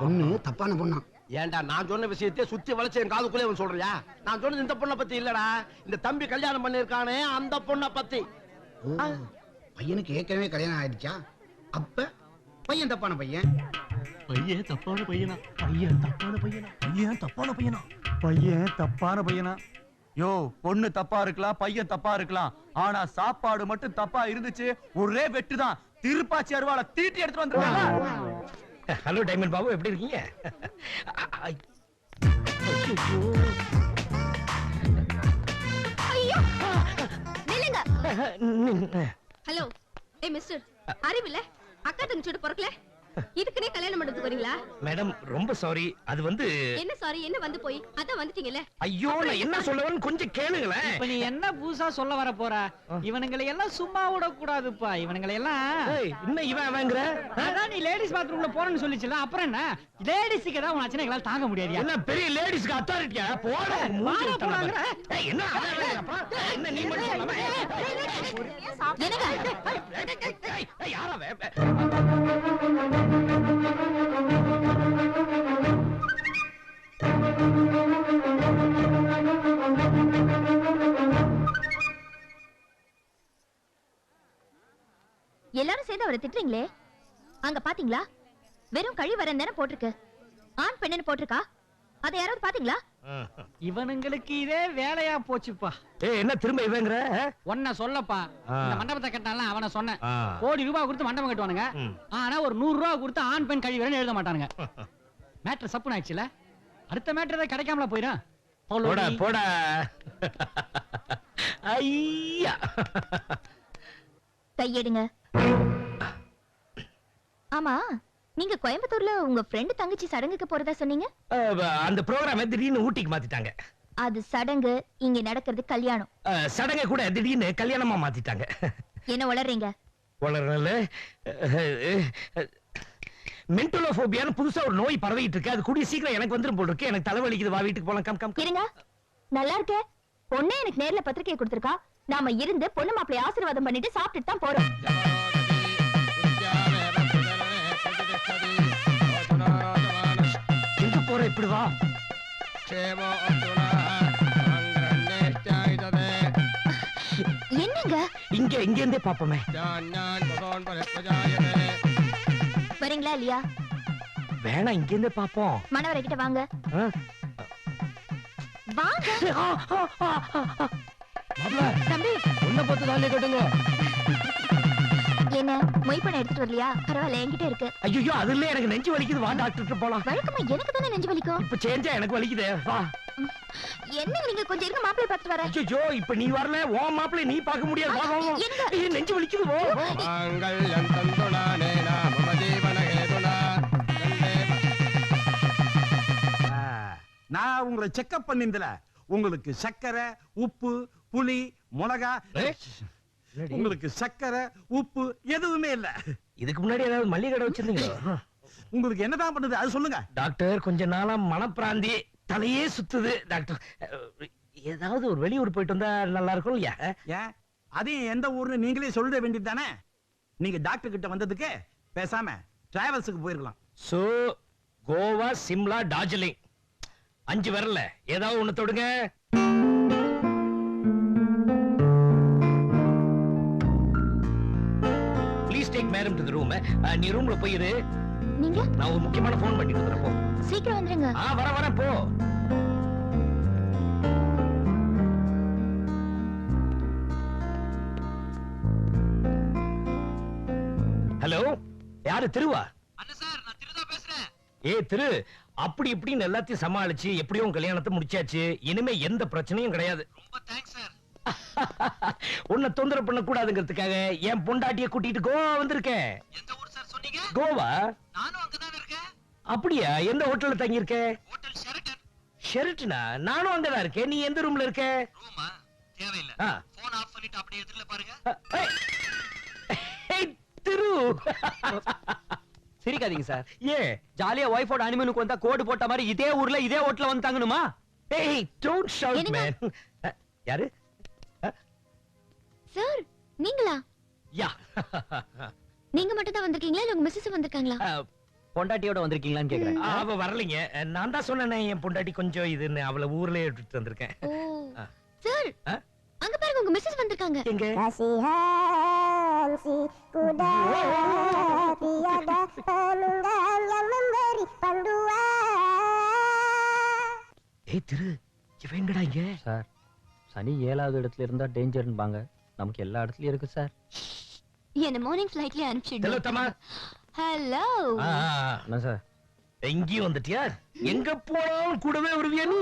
பொண்ணு தப்பான பொண்ணா? ஏண்டா, நான் சொன்ன விஷயத்தை சுத்தி வளைச்சு என் காதுக்குள்ளே அவன் சொல்றியா? நான் சொன்னது இந்த பொண்ணை பத்தி இல்லடா, இந்த தம்பி கல்யாணம் பண்ணிருக்கானே அந்த பொண்ணை பத்தி. பையனுக்கு ஏற்கனவே கல்யாணம் ஆயிடுச்சா? அப்ப பையன் தப்பான பையன்? பையன் தப்பான பையனா? பையன் தப்பான பையனா? பையன் தப்பான பையனா? பையன் தப்பான பையனா? யோ பொண்ணு தப்பா இருக்கலாம் பையன் தப்பா இருக்கலாம் ஆனா சாப்பாடு மட்டும் தப்பா இருந்துச்சு ஒரே வெட்டுதான் திருப்பாச்சி அருவாளை தீட்டி எடுத்து வந்துருவாங்க. ஹலோ டைமண்ட் பாபு, எப்படி இருக்கீங்க? ஐயோ நில்லுங்க. ஹலோ ஏய் மிஸ்டர், அறிவில்ல அக்கா தங்கச்சியோட பொறுக்கல இதுக்குனே கல்யாணம் பண்ணதுக்கு வரீங்களா? மேடம் ரொம்ப சாரி. அது வந்து என்ன சாரி என்ன வந்து போய் அதான் வந்துட்டீங்கல்ல. ஐயோ நான் என்ன சொல்லவன்னு கொஞ்சம் கேளுங்களேன். இப்ப நீ என்ன புதுசா சொல்ல வர போற? இவனுங்களை எல்லாம் சும்மா விட கூடாதுப்பா. இவனுங்களை எல்லாம் இன்னும் இவன் அவங்கற அதான் நீ லேடிஸ் பாத்ரூம்ல போறேன்னு சொல்லிச்சல, அப்புறம் என்ன லேடிஸ்க்கு ஏதாவது உன் அச்சனை எங்களால தாங்க முடியாது. என்ன பெரிய லேடிஸ்க்கு அத்தாரிட்டியா? போட மூஞ்சி தள்ளாங்க. ஏய் என்ன அவன் என்ன நீ மட்டும் சொல்லாம என்னங்க யாரா எல்லாரும் சேர்ந்து அவரை திட்டுறீங்களே, அங்க பாத்தீங்களா? வெறும் கழிவறன் தானே போட்டிருக்கு, ஆண் பெண்ணுன்னு போட்டிருக்கா. அதை யாராவது பாத்தீங்களா? இவனுங்களுக்கு இதே வேலையா போச்சுப்பா. ஏய் என்ன திரும்ப இவங்கற? ஒன்ன சொல்லப்பா, இந்த மண்டபத்தை கட்டினால அவன சொன்னேன். கோடி ரூபாய் கொடுத்து மண்டபம் கட்டுவானுங்க, ஆனா ஒரு 100 ரூபாய் கொடுத்து ஆண் பெண் கழிவறன்னு எழுத மாட்டானுங்க. மேட்டர் சப்புன் ஆயிடுச்சுல, அடுத்த மேட்டர் ஏதாவது கிடைக்காமல போயிடும். போடா போடா. ஐயா கையெடுங்க. ஆமா, நீங்க கோயம்புத்தூர்ல உங்க ஃப்ரெண்ட் தங்கச்சி சடங்குக்கு போறதா சொன்னீங்க. அந்த ப்ரோகிராம் திடீர்னு ஊட்டிக்கு மாத்திட்டாங்க. அது சடங்கு, இங்க நடக்கிறது கல்யாணம். சடங்க கூட திடீர்னு கல்யாணமா மாத்திட்டாங்க. என்ன வளர்றீங்க? வளரல. மென்டலோபோபியான்னு புதுசா ஒரு நோய் பரவிட்டு இருக்கு. அது கூடிய சீக்கிரம் எனக்கு வந்துரும் போல இருக்கு. எனக்கு தலைவலிக்குது, வா வீட்டுக்கு போலாம். Come come. இருங்க, நல்லா இருக்கே. பொண்ணே எனக்கு நேர்ல பத்திரிக்கை கொடுத்திருக்கா. நாம இருந்து பொண்ணு மாப்பிளை ஆசீர்வாதம் பண்ணிட்டு சாப்பிட்டுட்டு தான் போறோம். எங்க போற? இப்படி வா. என்னங்க இங்க இங்க இருந்தே பாப்போமே. வரீங்களா இல்லையா? வேணாம், இங்க இருந்தே பாப்போம். மணவரை கிட்ட வாங்க. வாங்க தம்பி. உன்னை பார்த்து தானே கட்டுங்க. என்ன மொய் பண்ண எடுத்துட்டு வரலையா? பரவாயில்ல, என்கிட்ட இருக்கு. ஐயோ அதுல எனக்கு நெஞ்சு வலிக்குது, வா டாக்டர் போலாம். வழக்கமா எனக்கு தானே நெஞ்சு வலிக்கும். இப்ப சேஞ்சா எனக்கு வலிக்குதே, வா. என்ன நீங்க கொஞ்சம் இருக்க, மாப்பிளை பார்த்துட்டு வரேன். ஐயோ இப்ப நீ வரல, ஓ மாப்பிளை நீ பார்க்க முடியாது. வா வா. ஏய் நெஞ்சு வலிக்குது, வா. மங்களம் தந்துனானே நாம ஜீவன ஹேதுனா. நான் உங்களை செக்அப் பண்ணிருந்தல, உங்களுக்கு சக்கரை உப்பு புளி மிளகா, உங்களுக்கு சக்கரை உப்பு எதுவுமே இல்ல. இதுக்கு முன்னாடி ஏதாவது மளிகை கடை வச்சிருந்தீங்களா? உங்களுக்கு என்னதான் பண்ணுது அது சொல்லுங்க டாக்டர். கொஞ்ச நாளா மனப்பிராந்தி, தலையே சுத்துது டாக்டர். ஏதாவது ஒரு வெளியூர் போயிட்டு வந்தா நல்லா இருக்கும் இல்லையா? ஏன் அதையும் எந்த ஊர்னு நீங்களே சொல்லிட வேண்டியது தானே. நீங்க டாக்டர் கிட்ட வந்ததுக்கு பேசாம டிராவல்ஸுக்கு போயிருக்கலாம். சோ கோவா, சிம்லா, டார்ஜிலிங் 5 வரல, ஏதாவது ஒண்ணு தொடுங்க. Please take madam to the room. நீ ரூம்ல போயிரு. நீங்க? நான் ஒரு முக்கியமான ஃபோன் பண்ணிட்டு வரேன், போ. சீக்கிரம் வந்துருங்க. வர போ. ஹலோ, யாரு? திருவா? அண்ணா சார், நான் திருதா பேசுறேன். திரு, அப்படி இப்படின்னு எல்லாத்தையும் சமாளிச்சு எப்படியும் கல்யாணத்தை முடிச்சாச்சு. இனிமே எந்த பிரச்சனையும் கிடையாது. ரொம்ப தேங்க்ஸ் சார். உன்னை தொந்தரவு பண்ண கூடாதுங்கிறதுக்காக என் பொண்டாட்டிய கூட்டிட்டு கோவா வந்திருக்கேன். எந்த ஊர் சார் சொன்னீங்க? கோவா. நானும் அங்கதான் இருக்கேன். அப்படியா? எந்த ஹோட்டல்ல தங்கி இருக்க? Hotel Sheraton. ஷெரட்டனா? நானும் அங்கதான் இருக்கேன். நீ எந்த ரூம்ல இருக்க? ரூமா தேவையில்ல, போன் ஆஃப் பண்ணிட்டு அப்படியே எதிரில பாருங்க. திரு சிரிக்காதீங்க சார். ஏன்? ஜாலியா ஒய்ஃபோட அனிமனுக்கு வந்தா கோடு போட்ட மாதிரி இதே ஊர்ல இதே ஹோட்டல்ல வந்து தங்கணுமா? ஏய் டோன்ட் ஷவுட் மேன். யாரு? சார் நீங்களா? யா. நீங்க மட்டும் தான் வந்திருக்கீங்களா இல்ல உங்க மிஸ்ஸஸ் வந்திருக்காங்களா? பொண்டாட்டியோட வந்திருக்கீங்களான்னு கேக்குறேன். அவ வரலைங்க. நான் தான் சொன்னேனே என் பொண்டாட்டி கொஞ்சம் இதுன்னு, அவளை ஊர்லயே எடுத்துட்டு வந்திருக்கேன். சார் அங்க பாருங்க, உங்க மிஸ்ஸஸ் வந்திருக்காங்க. எங்க? Kasihan si kuda tiada penunggang yang memberi panduan. ஏய் திரு, இவன் எங்கடா இங்க? சார் சனி 7வது இடத்துல இருந்தா டேஞ்சர்ன்பாங்க. நமக்கு எல்லா இடத்துலயும் இருக்கு சார். என்ன மார்னிங் ஃளைட்லயே அனுப்பிச்சிடு. திலோத்தமா. ஹலோ. என்ன சார்? எங்கேயும் வந்துட்டியா? எங்க போனாலும் கூடவே வருவியா நீ?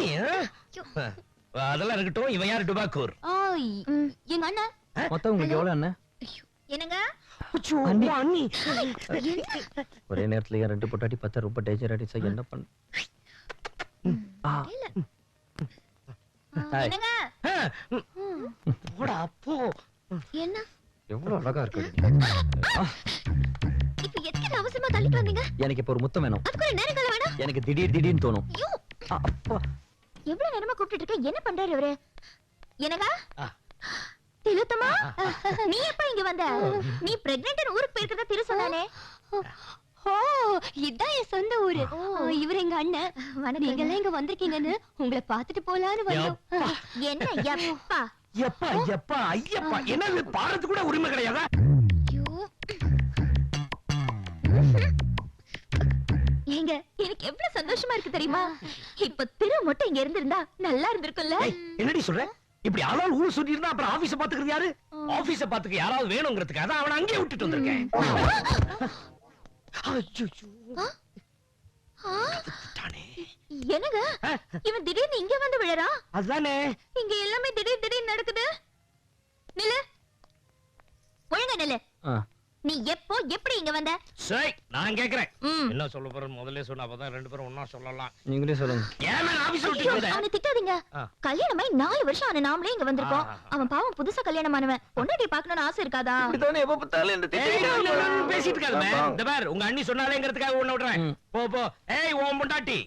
அதெல்லாம் இருக்கட்டும். இவன் யாரு? டுபாக்கூர். ஓய் எங்க அண்ணா. மொத்தம் உங்களுக்கு எவ்வளவு அண்ணா? என்னங்க? அண்ணி. ஒரே நேரத்துல 2 பொட்டாட்டி 10 ரொம்ப டேஞ்சர் ஆயிடுச்சு. என்ன பண்ண? என்னங்க? போடா போ. என்ன? எவ்வளவு அழகா இருக்கு. இப்ப எதுக்கு அவசரமா தள்ளிட்டு வந்தீங்க? எனக்கு இப்ப ஒரு முத்தம் வேணும். அதுக்கு ஒரு நேரங்கால வேணும். எனக்கு திடீர்னு தோணும். அப்பா எவ்வளவு நேரமா கூப்பிட்டு இருக்க? என்ன பண்றாரு இவரு? என்னங்க? திலோத்தமா, நீ எப்ப இங்க வந்த? நீ பிரெக்னன்ட் ஊருக்கு போயிருக்கதா திரு சொன்னானே. ஓ, இதான் என் சொந்த ஊரு. இவர் எங்க அண்ணன். நீங்க எல்லாம் இங்க வந்திருக்கீங்கன்னு உங்களை பாத்துட்டு போலான்னு வந்தோம். என்ன எப்பா? எப்பா எப்பா ஐயப்பா, என்னது பாரத்து கூட உரிமை கிடையாதா? ஏங்க, எனக்கு எவ்வளவு சந்தோஷமா இருக்கு தெரியுமா? இப்ப திரு மட்டும் இங்க இருந்திருந்தா நல்லா இருந்திருக்கும்ல. என்னடி சொல்ற? இப்படி ஆளால் ஊர் சுத்தி இருந்தா அப்புறம் ஆபீஸ பாத்துக்கிறது யாரு? ஆபீஸ பாத்துக்க யாராவது வேணுங்கிறதுக்காக தான் அவனை அங்கேயே விட்டுட்டு வந்திருக்கேன். என்னங்க இவன் திடீர்னு இங்க வந்து விழறா? அதானே இங்க எல்லாமே திடீர் நடக்குது. நில்லு, ஒழுங்கா நில்லு. நீ எப்போ எப்படி இங்க வந்த? சரி, நான் கேக்குறேன். என்ன சொல்ல போறேன்னு முதல்ல சொன்னா அப்பதான் 2 பேரும் ஒண்ணா சொல்லலாம். நீங்களே சொல்லுங்க. ஏன் நான் ஆபீஸ் விட்டு வந்தேன்? அவனை திட்டாதீங்க. கல்யாணமாய் 4 வருஷம் ஆன நாமளே இங்க வந்திருக்கோம். அவன் பாவம் புதுசா கல்யாணமானவன். பொண்டாட்டி பார்க்கணும்னு ஆசை இருக்காதா? இப்படிதானே எப்ப பார்த்தாலும் என்ன திட்டிட்டு பேசிட்டு இருக்காதே. இந்த பார், உங்க அண்ணி சொன்னாலேங்கிறதுக்காக உன்னை விடுறேன். போ போ. ஏய் ஓம் பொண்டாட்டி.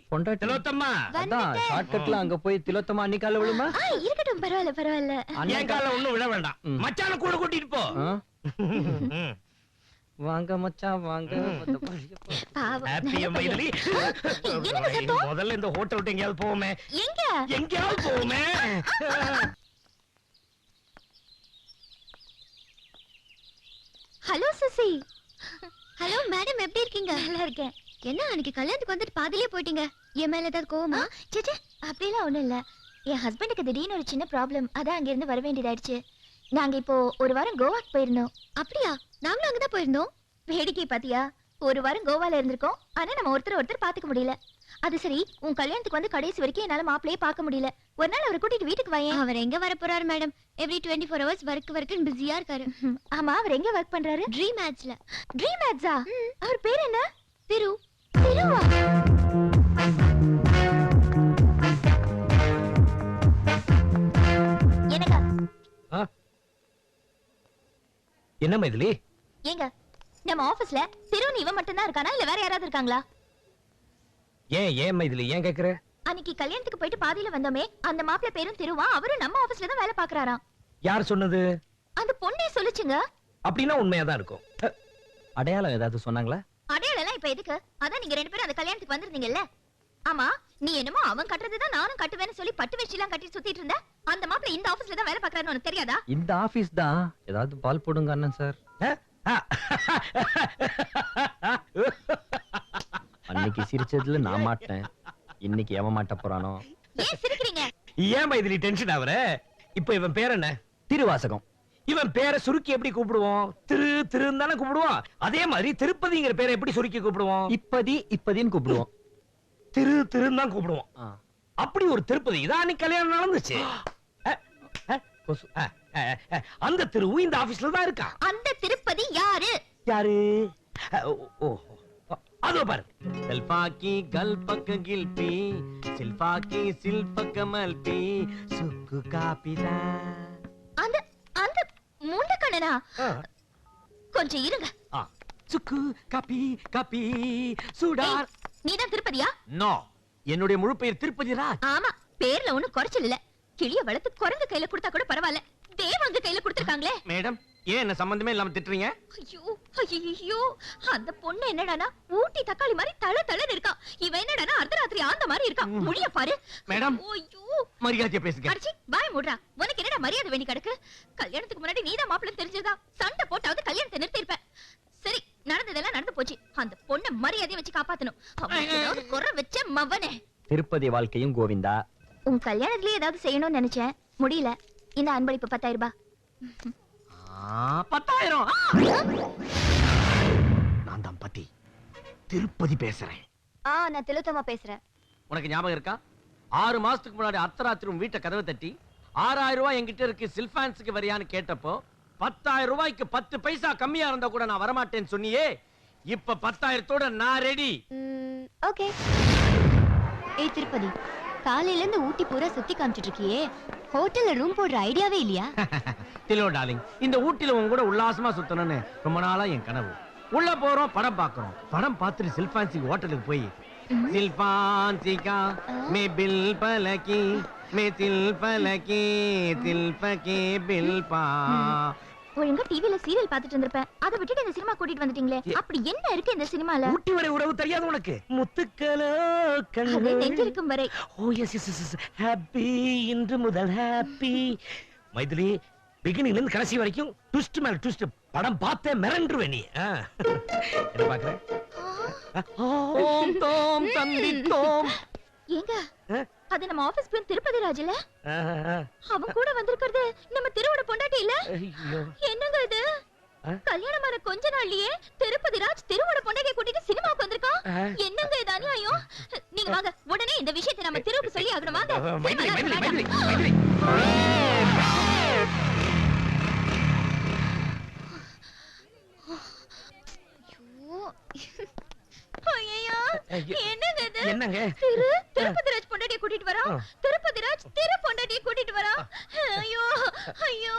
திலோத்தமா. அதான் ஷார்ட்கட்ல அங்க போய் திலோத்தமா அண்ணி கால்ல விழுமா? இருக்கட்டும், பரவாயில்ல. என் கால்ல ஒண்ணும் விழ வேண்டாம். மச்சான கூட கூட்டிட்டு போ. வாங்க மச்சான் வாங்க. ஹாப்பி மைதிலி. முதல்ல இந்த ஹோட்டல் விட்டு எங்கயாவது போவோமே. எங்கயாவது போவோமே. ஹலோ சுசி. ஹலோ மேடம், எப்படி இருக்கீங்க? நல்லா இருக்கேன். என்ன அன்னைக்கு கல்யாணத்துக்கு வந்துட்டு பாதியிலே போயிட்டீங்க? என் மேல ஏதாவது கோவமா? சேச்சே, அப்படிலாம் ஒண்ணும் இல்ல. என் ஹஸ்பண்டுக்கு திடீர்னு ஒரு சின்ன ப்ராப்ளம். அதான் அங்க இருந்து வர வேண்டியதாயிடுச்சு. நாங்க இப்போ ஒரு வாரம் கோவாக்கு போயிருந்தோம். அப்படியா? நாங்களும் அங்கதான் போயிருந்தோம். வேடிக்கை பாத்தியா? ஒரு வாரம் கோவால இருந்திருக்கோம். ஆனா நம்ம ஒருத்தர் பாத்துக்க முடியல. அது சரி, உன் கல்யாணத்துக்கு வந்து கடைசி வரைக்கும் என்னால மாப்பிளையே பார்க்க முடியல. ஒரு நாள் அவரை கூட்டிட்டு வீட்டுக்கு வாயேன். அவர் எங்க வர போறாரு மேடம்? எவ்ரி 24 hours ஒர்க் பிஸியா இருக்காரு. ஆமா, அவர் எங்க ஒர்க் பண்றாரு? ட்ரீம் மேட்ச்ல. ட்ரீம் மேட்ச்சா? அவர் பேர் என்ன? திரு. திருவா? என்னங்க? என்ன மைதிலி? ஏங்க, நம்ம ஆபீஸ்ல திரு இவன் மட்டும் தான் இருக்கானா, இல்ல வேற யாராவது இருக்காங்களா? ஏன் மைதிலி ஏன் கேக்குற? அன்னைக்கு கல்யாணத்துக்கு போயிட்டு பாதியில வந்தோமே, அந்த மாப்பிள்ளை பேரும் திருவா. அவரும் நம்ம ஆபீஸ்ல தான் வேலை பாக்குறாராம். யார் சொன்னது? அந்த பொண்ணே சொல்லுச்சுங்க. அப்படின்னா உண்மையாதான் இருக்கும். அடையாளம் ஏதாவது சொன்னாங்களா? அடையாளம் இப்ப எதுக்கு? அதான் நீங்க 2 பேரும் அந்த கல்யாணத்துக்கு வந்திருந்தீங்கல்ல. ஆமா, நீ என்னமோ அவன் கட்டுறதுதான் நானும் கட்டுவேன்னு சொல்லி பட்டு வேஷ்டி எல்லாம் கட்டி சுத்திட்டு இருந்த. அந்த மாப்பிள்ளை இந்த ஆபீஸ்ல தான் வேலை பாக்குறாருன்னு உனக்கு தெரியாதா? இந்த ஆபீஸ் தான். ஏதாவது பால் போடுங்க அண்ணன் சார். அன்னைக்கு சிரிச்சதுல நான் மாட்டேன். இன்னைக்கு எவன் மாட்ட போறானோ? ஏன் சிரிக்கிறீங்க? ஏன் மைதிலி டென்ஷன் ஆவற? இப்போ இவன் பேர் என்ன? திருவாசகம். இவன் பேரை சுருக்கி எப்படி கூப்பிடுவோம்? திருன்னு தானே கூப்பிடுவோம். அதே மாதிரி திருப்பதிங்கிற பேரை எப்படி சுருக்கி கூப்பிடுவோம்? இப்பதின்னு கூப்பிடுவோம். திருன்னு தான் கூப்பிடுவோம். அப்படி ஒரு திருப்பதி இதான் அன்னைக்கு கல்யாணம் நடந்துச்சு. அந்த திருவும் இந்த ஆபீஸ்ல தான் இருக்கா. அந்த திருப்பதி யாரு? அதோ பாரு. கல்பாக்கி கல்பக்க கில்பி சில்பாக்கி சில்பக்க மல்பி சுக்கு காபிதா. அந்த அந்த முண்டக்கண்ணனா? கொஞ்சம் இருங்க. சுக்கு காபி காபி சுடா. நீதான் திருப்பதியா? நோ, என்னுடைய முழு பெயர் திருப்பதி ராஜ். ஆமா, பேர்ல ஒண்ணும் குறைச்சல் இல்ல. கிளிய வளர்த்து குரங்கு கையில கொடுத்தா கூட பரவாயில்ல. தேவங்க கையில கொடுத்திருக்காங்களே. மேடம், ஏன் என்ன சம்பந்தமே இல்லாம திட்டுறீங்க? ஐயோ, அந்த பொண்ணு என்னடானா ஊட்டி தக்காளி மாதிரி தள தளன்னு இருக்கா. இவன் என்னடானா அர்த்தராத்திரி ஆந்த மாதிரி இருக்கா. முடிய பாரு. மேடம், ஐயோ, மரியாதையா பேசுங்க. அடிச்சி பாய் மூடுறா. உனக்கு என்னடா மரியாதை வேண்டி கிடக்கு? கல்யாணத்துக்கு முன்னாடி நீதான் மாப்பிள்ளை தெரிஞ்சதா சண்டை போட்டாவது கல்யாணத்தை நிறுத்தி இருப்ப. சரி, நடந்ததெல்லாம் நடந்து போச்சு. அந்த பொண்ணை மரியாதையை வச்சு காப்பாத்தணும். ஏதாவது குறை வச்ச மவனே. திருப்பதி வாழ்க்கையும் கோவிந்தா. உன் கல்யாணத்திலேயே ஏதாவது செய்யணும்னு நினைச்சேன், முடியல. இந்த அன்பளிப்பு 10,000 ரூபாய். 10,000. நான் தான் பத்தி திருப்பதி பேசுறேன். நான் திலோத்தமா பேசுறேன். உனக்கு ஞாபகம் இருக்கா? 6 மாசத்துக்கு முன்னாடி அர்த்தராத்திரி உன் வீட்டை கதவை தட்டி 6,000 ரூபாய் என்கிட்ட இருக்கு சில்பான்ஸுக்கு வரியான்னு கேட்டப்போ 10,000 ரூபாய்க்கு 10 பைசா கம்மியா இருந்தா கூட நான் வரமாட்டேன்னு சொன்னியே. இப்ப 10,000 நான் ரெடி. ஓகே. ஏய் திருப்பதி, காலையில இருந்து ஊட்டி பூரா சுத்தி காமிச்சிட்டு இருக்கியே, ஹோட்டல்ல ரூம் போடுற ஐடியாவே இல்லையா? திலோ டார்லிங், இந்த ஊட்டில உன் கூட உல்லாசமா சுத்தணும்னு ரொம்ப நாளா என் கனவு. உள்ள போறோம், படம் பார்க்கறோம். படம் பார்த்துட்டு சில்பான்சி ஹோட்டலுக்கு போய் சில்பான்சிகா மே பில் பலகி மே தில் பலகி தில் பகி பில் பா. ஒழுங்கா டிவில சீரியல் பார்த்துட்டு இருந்திருப்பேன். அதை விட்டுட்டு இந்த சினிமா கூட்டிட்டு வந்துட்டீங்களே, அப்படி என்ன இருக்கு இந்த சினிமால? ஊட்டி வரை உறவு தெரியாது உனக்கு? முத்துக்களோ அது கண்கள் நெஞ்சிருக்கும் வரை. ஓ எஸ் எஸ் எஸ் ஹாப்பி இன்று முதல் ஹாப்பி. மைதிலி, பிகினிங்ல இருந்து கடைசி வரைக்கும் ட்விஸ்ட் மேல ட்விஸ்ட். படம் பார்த்தே மிரண்டுருவே நீ. என்ன பாக்குற? ஓம் தோம் தந்தி தோம். ஏங்க, அது நம்ம ஆபீஸ் பெண் திருப்பதி ராஜ்ல. அவன் கூட வந்திருக்கிறது நம்ம திருவோட பொண்டாட்டி இல்ல? என்னங்க இது? கல்யாணமான கொஞ்ச நாள்லயே திருப்பதி ராஜ் திருவோட பொண்டாட்டியை கூட்டிட்டு சினிமாவுக்கு வந்திருக்கான். என்னங்க இது அநியாயம்? நீங்க வாங்க, உடனே இந்த விஷயத்தை நம்ம திருவுக்கு சொல்லி ஆகணும். வாங்க. மைதிலி மைதிலி மைதிலி மைதிலி. என்னங்க இது? என்னங்க? திருப்பதி ராஜ் பொண்டாட்டியை கூட்டிட்டு வரா. திருப்பதி ராஜ் திரு பொண்டாட்டியை கூட்டிட்டு வரா. ஐயோ ஐயோ,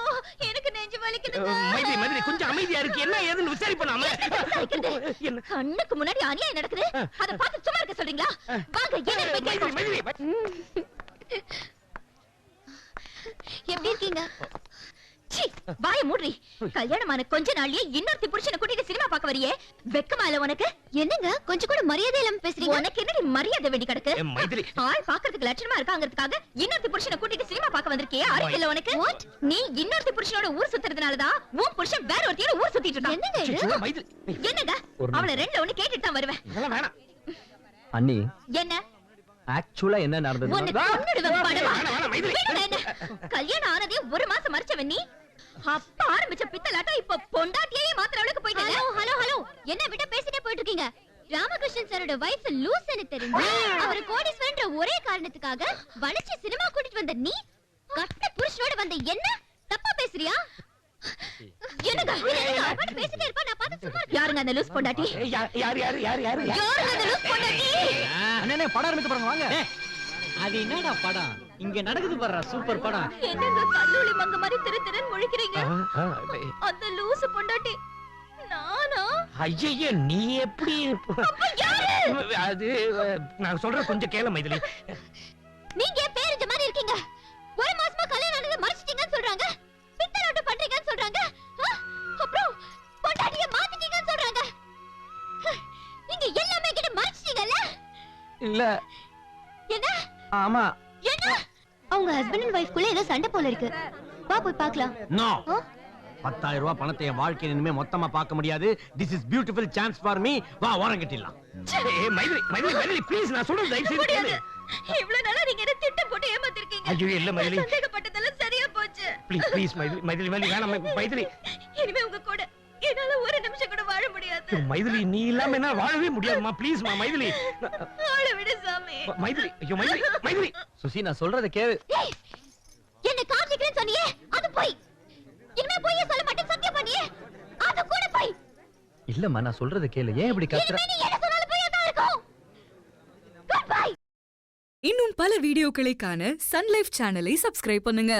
எனக்கு நெஞ்சு வலிக்குதுங்க. மைதிலி மைதிலி, கொஞ்சம் அமைதியா இருக்கு. என்ன ஏதுன்னு விசாரிப்பனாம. கண்ணுக்கு முன்னாடி அநியாயம் நடக்குது. அத பார்த்து சும்மா இருக்க சொல்றீங்களா? வாங்க, என்ன போய் கேட்போம். எப்படி இருக்கீங்க? சீ, வாயை மூடுறி. கல்யாணமான கொஞ்ச நாள்லயே இன்னொருத்தி புருஷனை கூட்டிட்டு சினிமா பார்க்க வரியே, வெக்கமா இல்ல உனக்கு? என்னங்க கொஞ்சம் கூட மரியாதை இல்லாம பேசுறீங்க? உனக்கு என்னடி மரியாதை வேண்டி கிடக்கு? ஆள் பாக்குறதுக்கு லட்சணமா இருக்காங்கிறதுக்காக இன்னொருத்தி புருஷனை கூட்டிட்டு சினிமா பார்க்க வந்திருக்கே, அறிவு இல்ல உனக்கு? நீ இன்னொருத்தி புருஷனோட ஊர் சுத்துறதுனாலதான் உன் புருஷன் வேற ஒருத்தியோட ஊர் சுத்திட்டு இருக்கான். என்னங்க இது? என்னங்க? அவளை ரெண்டுல ஒண்ணு கேட்டுட்டு தான் வருவேன். வேணாம் அண்ணி, என்ன ஆக்சுவலா என்ன நடந்தது? கல்யாணம் ஆனதே 1 மாசம் மறைச்சவன் நீ. அப்ப ஆரம்பிச்ச பித்தலாட்டம் இப்ப பொண்டாட்டியே மாத்திர அளவுக்கு போயிட்டு. ஹலோ ஹலோ ஹலோ, என்ன விட பேசிட்டே போயிட்டு இருக்கீங்க? ராமகிருஷ்ணன் சாரோட வைஃப் லூஸ்னு தெரிஞ்சு அவர் கோடீஸ்வரன்ற ஒரே காரணத்துக்காக வளைச்சு சினிமா கூட்டிட்டு வந்த நீ, கட்ட புருஷனோட வந்த என்ன தப்பா பேசுறியா? என்னங்க அவன் பேசிட்டே இருப்பா, நான் பார்த்து சும்மா இருக்கேன். யாருங்க அந்த லூஸ் பொண்டாட்டி? யார் யார் யார் யார் யாருங்க அந்த லூஸ் பொண்டாட்டி? அண்ணே படம் ஆரம்பிக்க போறாங்க, வாங்க. அது என்னடா படம் இங்க நடக்குது பாரு, சூப்பர் படம். என்னங்க கல்லூலி மங்க மாதிரி திரு திருன்னு முழிக்கிறீங்க? அந்த லூசு பொண்டாட்டி நானா? ஐயே, நீ எப்படி? அது நான் சொல்ற கொஞ்சம் கேள மைதிலி. நீங்க பேரஞ்ச மாதிரி இருக்கீங்க. 1 மாசமா கல்யாணம் ஆனது மறைச்சிட்டீங்கன்னு சொல்றாங்க, பித்தலாட்டம் பண்றீங்கன்னு சொல்றாங்க, அப்புறம் பொண்டாட்டிய மாத்திட்டீங்கன்னு சொல்றாங்க. நீங்க எல்லாமே கிட்ட மறைச்சிட்டீங்கல்ல? இல்ல. என்ன? ஆமா. என்ன? அவங்க ஹஸ்பண்ட் அண்ட் வைஃப் குள்ள ஏதோ சண்டை போல இருக்கு. வா போய் பார்க்கலாம். நோ. 10,000 ரூபாய் பணத்தை என் வாழ்க்கையில இனிமே மொத்தமா பார்க்க முடியாது. This is beautiful chance for me. வா ஓரம் கட்டிடலாம். மைதிலி மைதிலி மைதிலி ப்ளீஸ், நான் சொல்றது தயவு செய்து கேளு. இவ்வளவு நாளா நீங்க என்ன திட்டம் போட்டு ஏமாத்திருக்கீங்க. ஐயோ இல்ல மைதிலி, சந்தேகப்பட்டதெல்லாம் சரியா போச்சு. ப்ளீஸ் ப்ளீஸ் மைதிலி மைதிலி மைதிலி வேணாம் மைதிலி. இனிமே உங்க கூட என்னால ஒரு நிமிஷம் கூட வாழ முடியாது. மைதிலி, நீ இல்லாம என்ன வாழவே முடியாதுமா. ப்ளீஸ் மா மைதிலி. வாழ விடு சாமி. மைதிலி, ஐயோ மைதிலி மைதிலி. சுசி, நான் சொல்றத கேளு. என்ன காதலிக்கிறேன்னு சொன்னியே, அது போய். இனிமே போய் சொல்ல மாட்டேன் சத்தியம் பண்ணியே, அது கூட போய். இல்லம்மா, நான் சொல்றத கேளு. ஏன் இப்படி கத்துற? இனிமே நீ என்ன சொன்னாலும் போய் தான் இருக்கும். Good bye. இன்னும் பல வீடியோக்களை காண சன் லைஃப் சேனலை சப்ஸ்கிரைப் பண்ணுங்க.